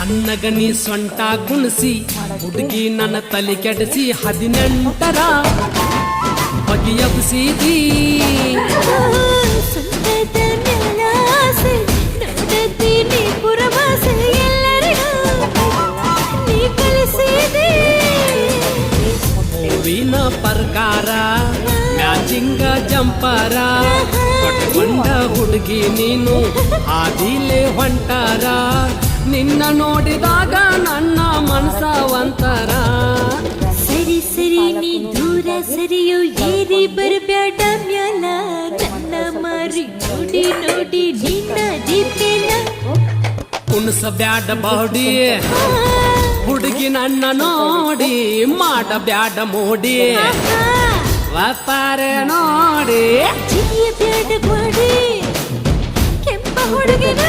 ಸಣ್ಣಗನಿ ಸೊಂಟ ಕುಣಿಸಿ ಹುಡುಗಿ ನನ್ನ ತಲೆ ಕೆಡಿಸಿ 18ರ ಬಗೆಯಬ್ಸಿದಿ ಹೂವಿನ ಪ್ರಕಾರ ಮ್ಯಾಚಿಂಗ ಜಂಪರ ಕೊಟ್ಕೊಂಡ ಹುಡುಗಿ ನೀನು ಆದಿಲೆ ಹೊಂಟಾರ ನಿನ್ನ ನೋಡಿದಾಗ ನನ್ನ ಮನಸ ಒಂತರ ಸರಿ ಸರಿ ನೀ ದೂರ ಸರಿಯೋ ಏರಿ ಬರಬೇಡ ಮ್ಯಾಲ ನನ್ನ ಮಾರಿ ನೋಡಿ ನೋಡಿ ನಿನ್ನ ದೀಪೇನ ಕುಣಿಸಬ್ಯಾಡ ಬಾಡಿ ಹುಡುಗಿ ನನ್ನ ನೋಡಿ ಮಾಡಬ್ಯಾಡ ಮೋಡಿ ವ್ಯಾಪಾರ ನೋಡಿ ಬ್ಯಾಡ ಬಾಡಿ ಕೆಂಪ ಹುಡುಗಿನ